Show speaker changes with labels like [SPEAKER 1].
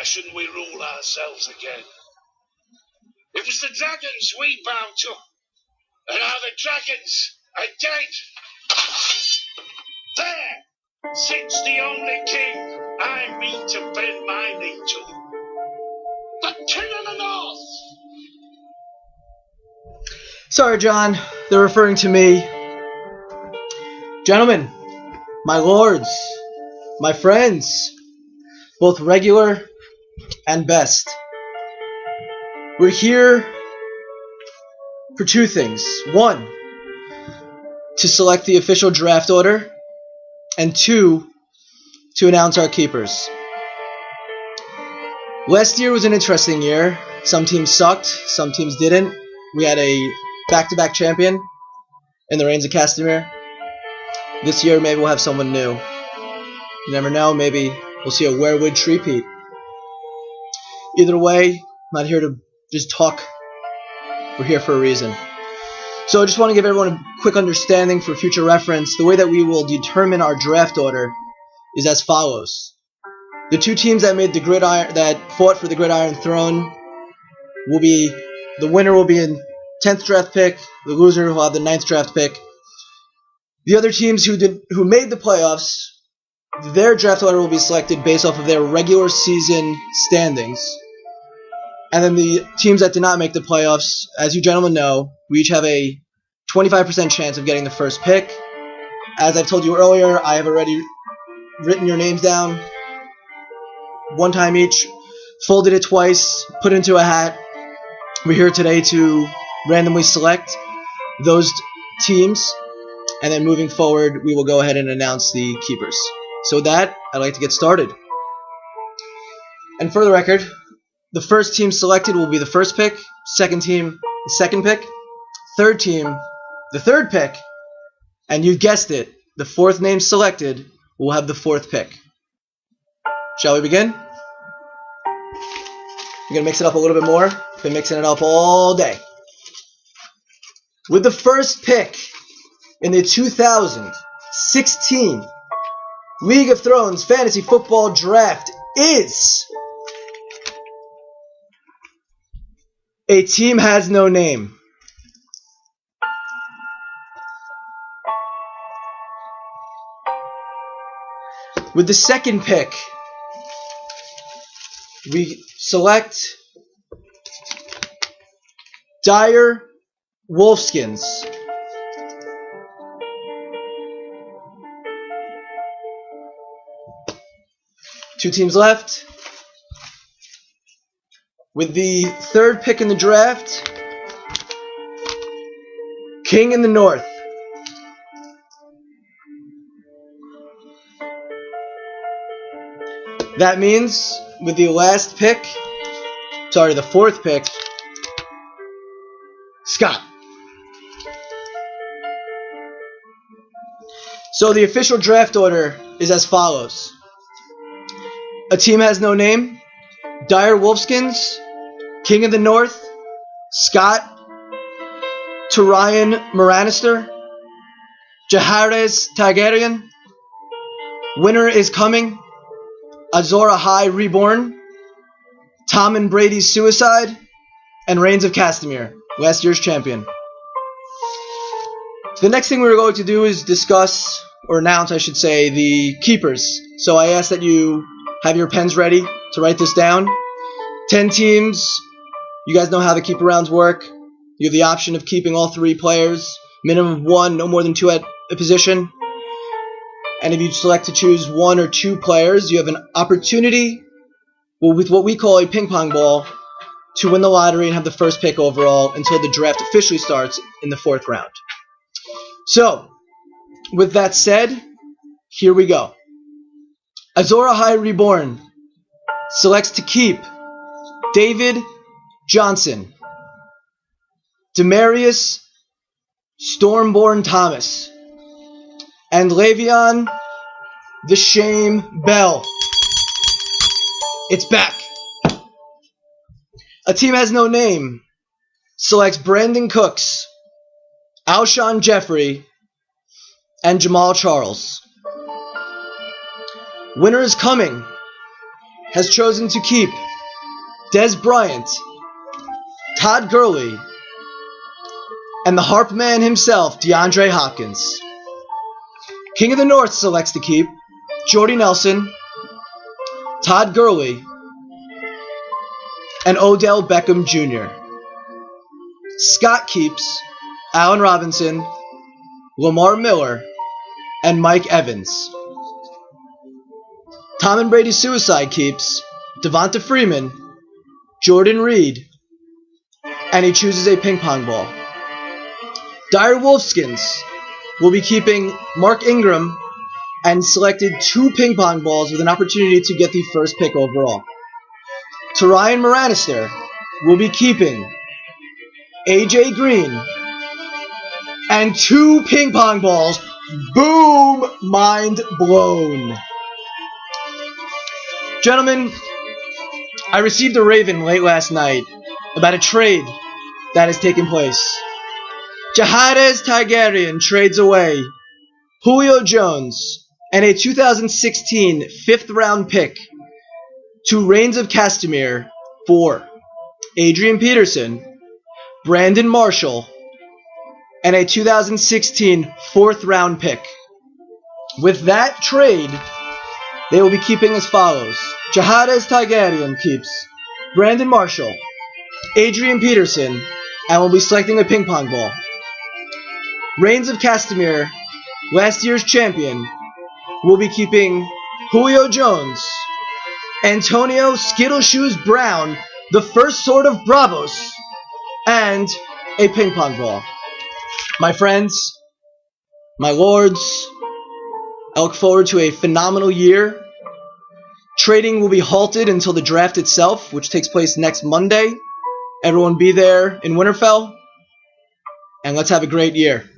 [SPEAKER 1] Why shouldn't we rule ourselves again? It was the dragons we bowed to, and now the dragons are dead. There sits the only king I mean to bend my knee to. The King of the North!
[SPEAKER 2] Sorry, John. They're referring to me. Gentlemen, my lords, my friends, both regular and best. We're here for two things. One, to select the official draft order, and two, to announce our keepers. Last year was an interesting year. Some teams sucked, some teams didn't. We had a back-to-back champion in the reigns of Castamere. This year, maybe we'll have someone new. You never know, maybe we'll see a Werewood three-peat. Either way, I'm not here to just talk. We're here for a reason. So I just want to give everyone a quick understanding for future reference. The way that we will determine our draft order is as follows. The two teams that made the gridiron, that fought for the Gridiron Throne, will be, the winner will be in 10th draft pick, the loser will have the 9th draft pick. The other teams who made the playoffs, their draft order will be selected based off of their regular season standings. And then the teams that did not make the playoffs, as you gentlemen know, we each have a 25% chance of getting the first pick. As I've told you earlier, I have already written your names down one time each, folded it twice, put it into a hat. We're here today to randomly select those teams, and then moving forward, we will go ahead and announce the keepers. So with that, I'd like to get started. And for the record, the first team selected will be the first pick, second team, the second pick, third team, the third pick, and you guessed it, the fourth name selected will have the fourth pick. Shall we begin? You're going to mix it up a little bit more. Been mixing it up all day. With the first pick in the 2016 League of Thrones Fantasy Football Draft is a team has no name. With the second pick, we select Dire Wolfskins. Two teams left. With the third pick in the draft, King in the North. That means with the last pick, the fourth pick, Scott. So the official draft order is as follows. A team has no name, Dire Wolfskins, King of the North, Scott, Tyrion Moranister, Jaehaerys Targaryen, Winter is Coming, Azor Ahai Reborn, Tom and Brady's Suicide, and Reigns of Castamere, last year's champion. The next thing we're going to do is discuss, or announce, I should say, the keepers. So I ask that you have your pens ready to write this down. 10 teams. You guys know how the keeper rounds work. You have the option of keeping all 3 players. Minimum of 1, no more than 2 at a position. And if you select to choose 1 or 2 players, you have an opportunity, with what we call a ping pong ball, to win the lottery and have the first pick overall until the draft officially starts in the 4th round. So, with that said, here we go. Azor Ahai Reborn selects to keep David Johnson, Demarius Stormborn Thomas, and Le'Veon the Shame Bell. It's back. A team has no name selects Brandon Cooks, Alshon Jeffrey, and Jamal Charles. Winter is Coming has chosen to keep Des Bryant, Todd Gurley, and the harp man himself, DeAndre Hopkins. King of the North selects to keep Jordy Nelson, Todd Gurley, and Odell Beckham Jr. Scott keeps Allen Robinson, Lamar Miller, and Mike Evans. Tom and Brady Suicide keeps Devonta Freeman, Jordan Reed, and he chooses a ping pong ball. Dire Wolfskins will be keeping Mark Ingram and selected 2 ping pong balls with an opportunity to get the first pick overall. Ryan Moranister will be keeping AJ Green and 2 ping pong balls. Boom! Mind blown. Gentlemen, I received a raven late last night about a trade that has taken place. Jahairez Targaryen trades away Julio Jones and a 2016 5th-round pick to Reigns of Castamere for Adrian Peterson, Brandon Marshall, and a 2016 4th-round pick. With that trade, they will be keeping as follows. Jahairez Targaryen keeps Brandon Marshall, Adrian Peterson, and will be selecting a ping pong ball. Reigns of Castamere, last year's champion, will be keeping Julio Jones, Antonio Skittleshoes Brown, the first sword of Bravos, and a ping pong ball. My friends, my lords, I look forward to a phenomenal year. Trading will be halted until the draft itself, which takes place next Monday. Everyone be there in Winterfell, and let's have a great year.